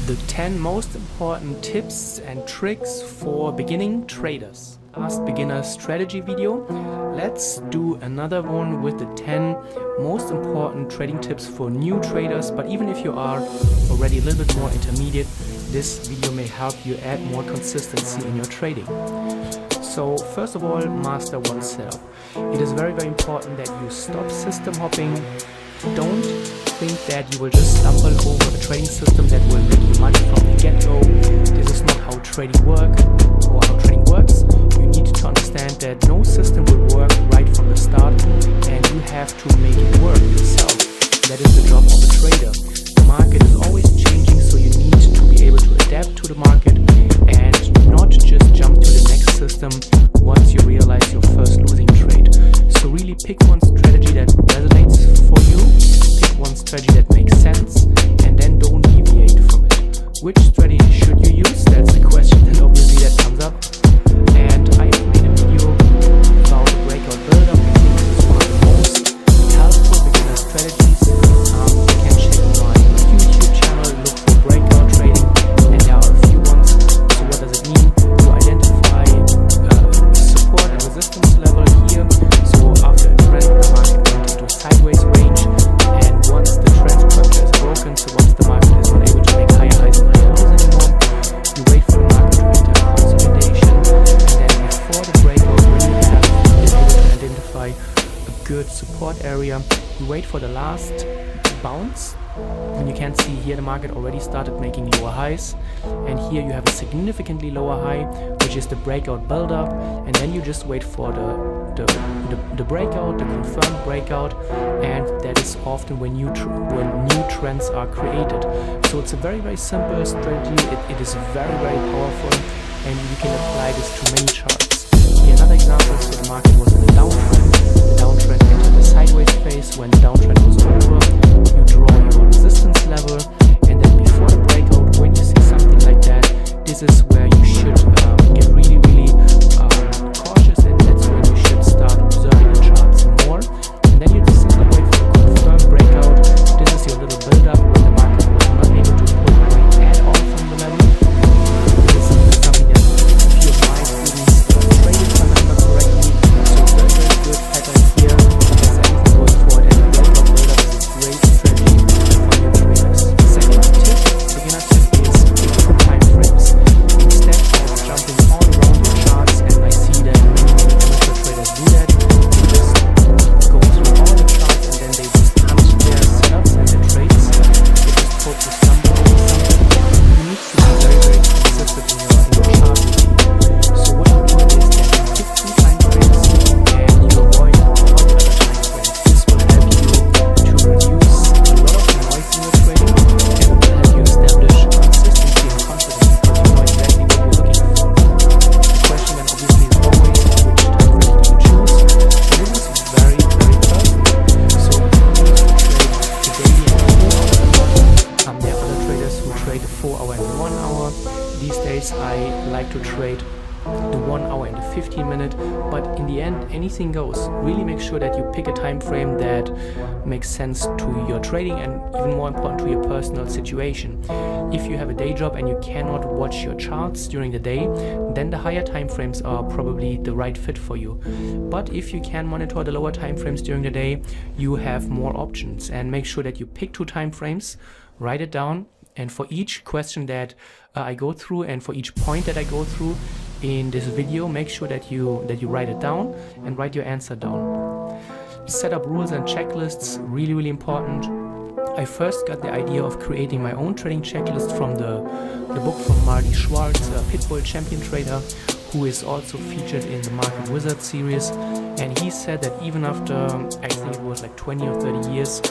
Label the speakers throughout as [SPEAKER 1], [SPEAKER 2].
[SPEAKER 1] The 10 most important tips and tricks for beginning traders. Last beginner strategy video. Let's do another one with the 10 most important trading tips for new traders. But even if you are already a little bit more intermediate, this video may help you add more consistency in your trading. So first of all, master one setup. It is very important that you stop system hopping. Don't think that you will just stumble over a trading system that will make you money from the get-go. This is not how trading works. You need to understand that no system will work right from the start, and you have to make it work yourself. That is the job of a trader. The market is always changing, so you need to be able to adapt to the market and not just jump to the next system once you realize your first losing trade. So really pick one strategy that resonates for you, pick one strategy that makes sense, and then don't deviate from it. Which strategy should you use? That's the question that obviously that comes up. And I have made a video about the breakout buildup. I think this is one of the most helpful beginner strategies. You can check my YouTube channel, look for breakout trading, and there are a few ones. So what does it mean? You identify support and resistance level here. So after a trend, the market went into a sideways range, and once the trend structure is broken, so once the market is not able to make higher highs and higher lows anymore, you wait for the market to enter consolidation, and then before the breakout, when you have been able to identify a good support area, you wait for the last bounce. And you can see here the market already started making lower highs, and here you have a significantly lower high, which is the breakout buildup, and then you just wait for the breakout, the confirmed breakout, and that is often when new trends are created. So it's a very simple strategy. It is very powerful, and you can apply this to many charts. Here another example. So the market was in a downtrend. The downtrend entered the sideways phase. When the downtrend was over, you draw your resistance level, and then before the breakout, when you see something like that, this is where you should get really cautious, and that's when you should start observing the charts more. And then you just simply wait for a confirmed breakout. This is your little build-up when the market was not able to pull away at all from the level. This is something that a few of my students traded, if I remember correctly. So very good pattern here. There's anything going forward, and the breakout build-up is a great strategy for new traders. Second tip, beginner tip, is pick time frames. Instead of jumping all around your charts, and I see that many amateur traders do that, they just go through all the charts and then they just hunt their setups and their trades. They just focus somewhere on something. You need to be very consistent in your chart routine. So what you do is that you pick 2 time frames and you avoid all the other time frames. This will help you to reduce a lot of noise in your trading, and it will help you establish consistency and confidence because you know exactly what you're looking for. The question then obviously is always which time frame do you choose. And this is very personal. So if you need to trade the daily and 4 hour level, there are other traders who trade the 4 hour and 1 hour. These days I like to trade the 1 hour and the 15 minute, but in the end anything goes. Really make sure that you pick a time frame that makes sense to your trading, and even more important, to your personal situation. If you have a day job and you cannot watch your charts during the day, then the higher time frames are probably the right fit for you. But if you can monitor the lower time frames during the day, you have more options. And make sure that you pick 2 time frames, write it down, and for each question that I go through, and for each point that I go through in this video, make sure that you write it down and write your answer down. Set up rules and checklists, really important. I first got the idea of creating my own trading checklist from the book from Marty Schwartz, a Pitbull champion trader, who is also featured in the Market Wizard series. And he said that even after, I think it was like 20 or 30 years,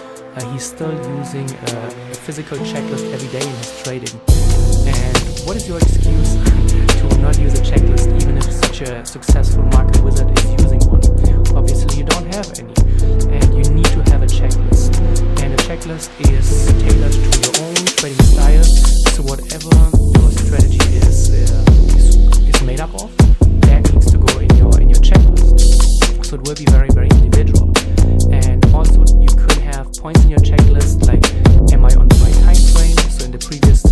[SPEAKER 1] he's still using a physical checklist every day in his trading. And what is your excuse to not use a checklist, even if such a successful market wizard is using one? Obviously you don't have any, and you need to have a checklist. And a checklist is tailored to your own trading style, so whatever your strategy is made up of, that needs to go in your checklist. So it will be very individual. And also you could have points in your checklist like, am I on the right time frame? So in the previous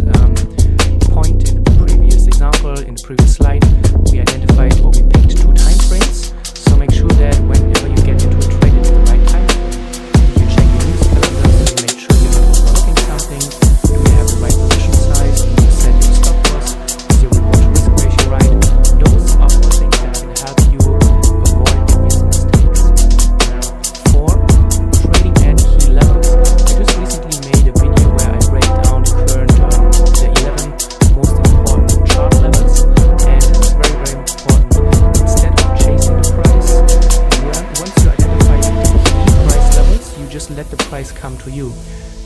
[SPEAKER 1] point in the previous example, in the previous slide, we identified or we picked 2 time frames. So make sure that whenever you get into a trade, it's the right time frame. You check your news calendar, so you make sure you're not overlooking something. Do you have the right position size? Do you set your stop loss? Is your reward to risk ratio right? Those are all things that can help you avoid obvious mistakes. 4. Trading at key levels. I just recently made a video where I break down the current, the 11 most important chart levels, and this is very, very important. Instead of chasing the price, once you identify the key price levels, you just let the price come to you.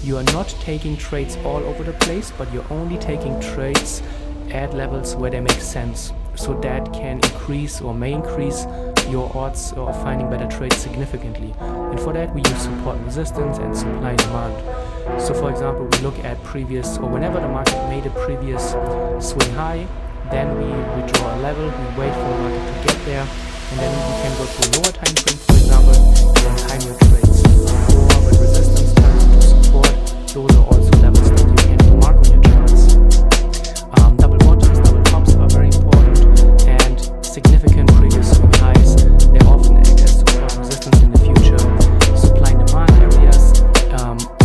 [SPEAKER 1] You are not taking trades all over the place, but you're only taking trades at levels where they make sense. So that can increase or may increase your odds of finding better trades significantly. And for that we use support and resistance and supply and demand. So for example, we look at previous, or whenever the market made a previous swing high, then we draw a level, we wait for the market to get there, and then we can go to a lower time frame, for example, and then time your trades. Or when resistance turns into support, those are also levels that you can mark on your charts. Double bottoms, double tops are very important, and significant previous swing highs, they often act as support and resistance in the future. Supply and demand areas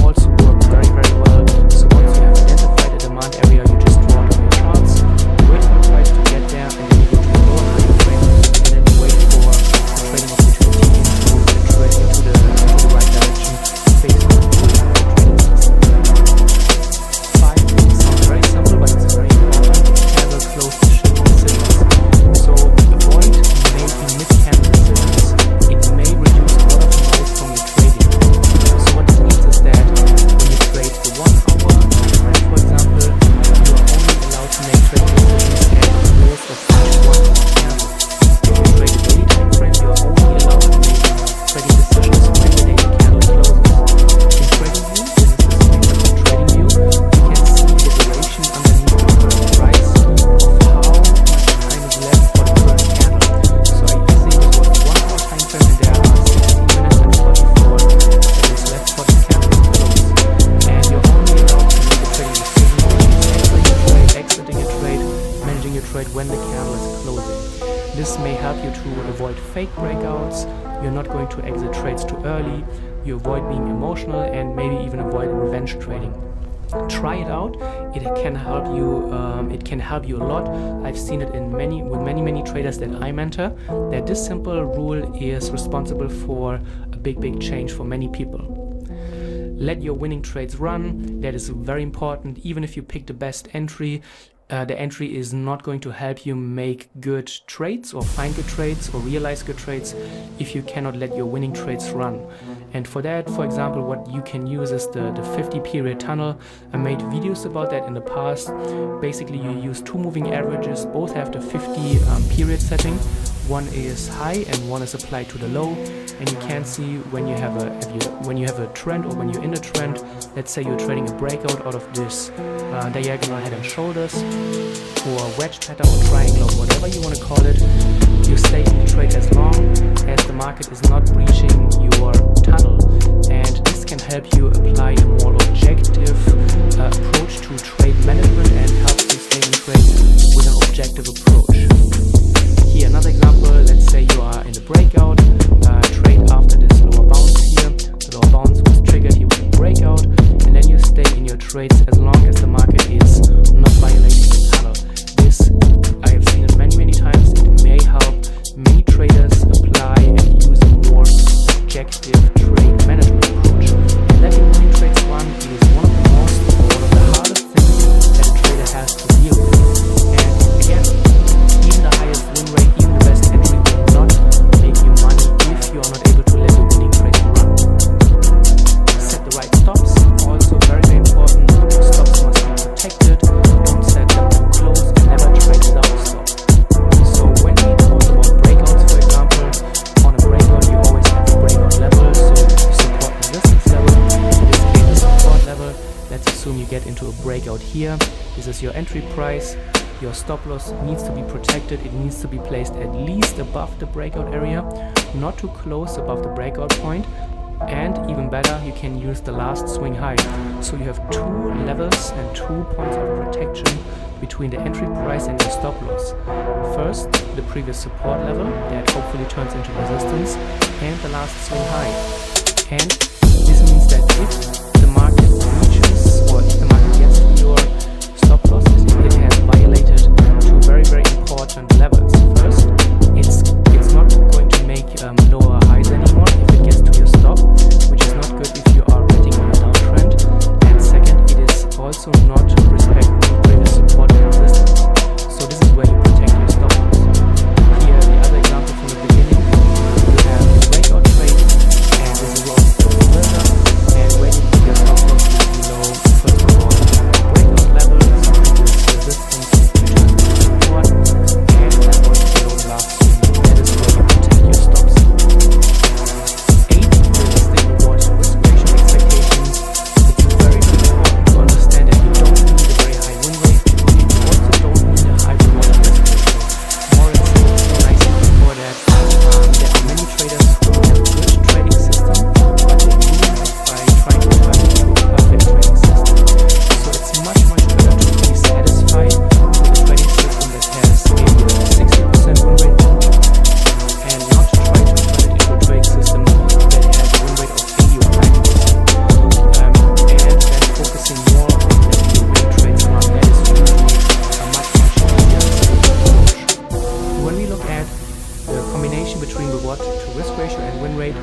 [SPEAKER 1] also work very, very well. So once you have identified a demand area, you just draw it on your charts, wait for the price to get there, and then you go to a lower time frame, and then you wait for a trading opportunity into the right direction based on the trading system. 5 sounds very simple, but it's very important. Candle close to shift decisions. So avoid making mid-candle decisions. It may reduce a lot of noise from your trading. So what this means is that when you trade the 1 hour time frame, for example, you are only allowed to make trading decisions at the close of each 1 hour candle. If you trade the daily time frame, you are only allowed to make trading decisions when the daily candle closes. In trading views, this is the trading view, you can see the duration underneath the current price of how much time is left for the current candle. So I think it was 1 hour time frame, and there are 16 minutes and 44 that is left for the candle to close. And you're only allowed to make a trading decision when you entering a trade, exiting a trade, managing your trade when the candle is closing. This may help you to avoid fake breakouts. You're not going to exit trades too early. You avoid being emotional and maybe even avoid revenge trading. Try it out. It can help you. It can help you a lot. I've seen it with many traders that I mentor. That this simple rule is responsible for a big change for many people. Let your winning trades run. That is very important. Even if you pick the best entry, the entry is not going to help you make good trades or find good trades or realize good trades if you cannot let your winning trades run. And for that, for example, what you can use is the 50 period tunnel. I made videos about that in the past. Basically, you use 2 moving averages. Both have the 50 period setting. One is high and one is applied to the low. And you can see when you have a trend, or when you're in a trend. Let's say you're trading a breakout out of this diagonal head and shoulders, or wedge pattern, or triangle, or whatever you want to call it. You stay in the trade as long as the market is not breaching your tunnel, and this can help you apply a more objective approach to trade management and helps you stay in trade with an objective approach. Here another example. Let's say you are in the breakout trade after this lower bounce here. The lower bounce was triggered here with a breakout, and then you stay in your trades as long as the market is not violating the tunnel. This I have seen it many times. It may help many traders apply and use a more objective trade management approach. And letting winning trades run is one of the hardest things that a trader has to deal with. And again, even the highest win rate, even the best entry will not make you money if you are not able to let the winning trades run. Set the right stops, also very important. Stops must be protected. Don't set them too close, and never trade without a stop. So when we talk about breakouts, for example, on a breakout you always have a breakout level, so support resistance level, in this case the support level. Let's assume you get into a breakout here. This is your entry price. Your stop loss needs to be protected. It needs to be placed at least above the breakout area, not too close above the breakout point. And even better, you can use the last swing high. So you have 2 levels and 2 points of protection between the entry price and your stop loss. First, the previous support level that hopefully turns into resistance, and the last swing high. And this means that if the market reaches, or if the market gets to your stop loss, it has violated 2 very, very important levels. First, it's not going to make lower highs anymore if it gets to your stop, which is not good if you are betting on a downtrend. And second, it is also not respecting previous support and resistance. So this is where you protect your stop loss. Here, the other example from the beginning, you have the breakout trade, and this is also the filter, and when you put your stop loss below, first of all, breakout level, previous resistance, which is support, and then also below the last swing. That is where you protect your stops. 8, realistic reward to risk ratio expectations. It's very, very important to understand that you don't need a very high win rate. You also don't need a high reward to risk ratio. More and so I said before that there are many traders who have a good trading system, but they ruin it by trying to turn it into a perfect trading system. So it's much, much better to be satisfied with a trading system that has maybe a 60% win rate and not try to turn it into a trading system that has a win rate of 80 or 90%. And then focusing more on the winning trades smart, that is usually a much, much easier approach. When we look at the combination between reward to risk ratio and win rate,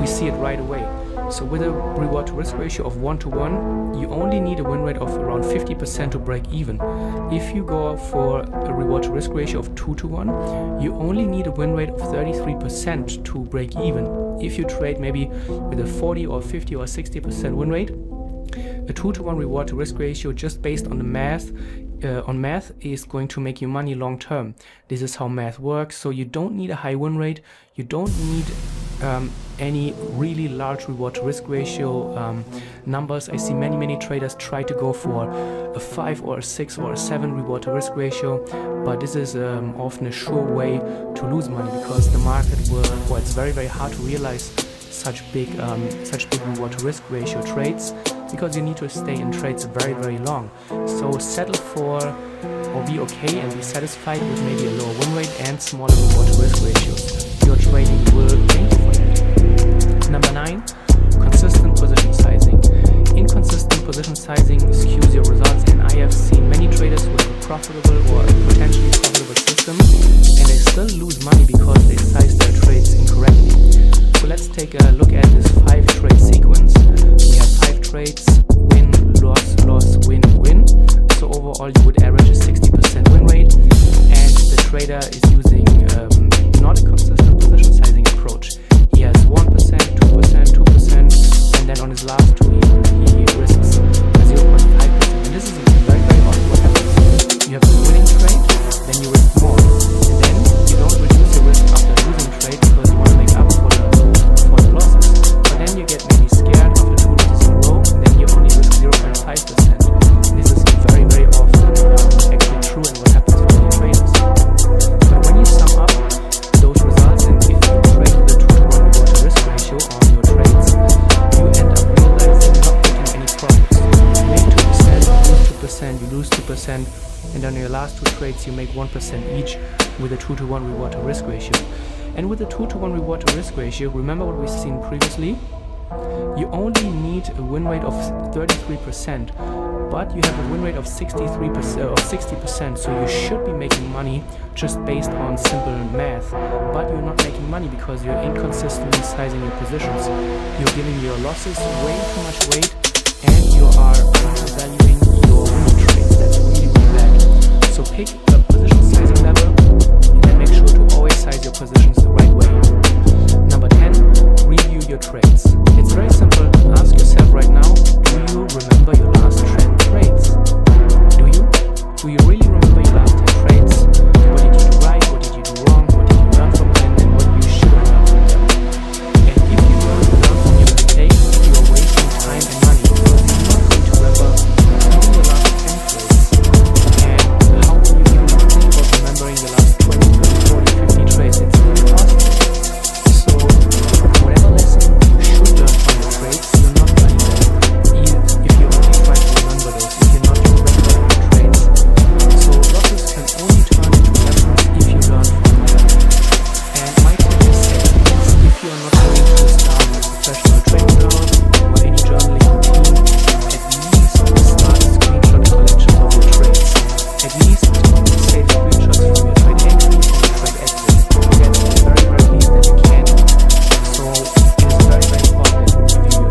[SPEAKER 1] we see it right away. So with a reward to risk ratio of 1 to 1, you only need a win rate of around 50% to break even. If you go for a reward to risk ratio of 2 to 1, you only need a win rate of 33% to break even. If you trade maybe with a 40 or 50 or 60% win rate, a 2 to 1 reward to risk ratio just based on the math is going to make you money long term. This is how math works. So you don't need a high win rate, you don't need any really large reward to risk ratio numbers. I see many traders try to go for a 5 or a 6 or a 7 reward to risk ratio, but this is often a sure way to lose money, because the market will, it's very hard to realize such big reward to risk ratio trades, because you need to stay in trades very long. So settle for, or be okay and be satisfied with maybe a lower win rate and smaller reward to risk ratios. Your trading will thank you for that. Number 9, consistent position sizing. Inconsistent position sizing skews your results, and I have seen many traders with a profitable or a potentially profitable system, and they still lose money because they size their trades incorrectly. So let's take a look at this 5 trade sequence. We have 5 trades, win, loss, win. So overall you would average a 60% win rate, and the trader is using not a consistent position sizing approach. He has 1%, 2%, and then on his last 2 he risks 0.5%. And this is very often what happens. You have a winning trade, then you risk more, and then you don't reduce your risk after a losing trade because you want to make up for the losses. But then you get maybe scared after 2 losses in a row, and then you only risk 0.5%. This is very often actually true and what happens for many traders. But when you sum up those results, and if you trade with a 2 to 1 reward to risk ratio on your trades, you end up realizing not making any profits. You make 2%, you lose 2%, and on your last 2 trades you make 1% each with a 2 to 1 reward to risk ratio. And with a 2 to 1 reward to risk ratio, remember what we've seen previously, you only need a win rate of 33%, but you have a win rate of 60%, so you should be making money just based on simple math. But you're not making money because you're inconsistently sizing your positions. You're giving your losses way too much weight, and you are undervaluing your win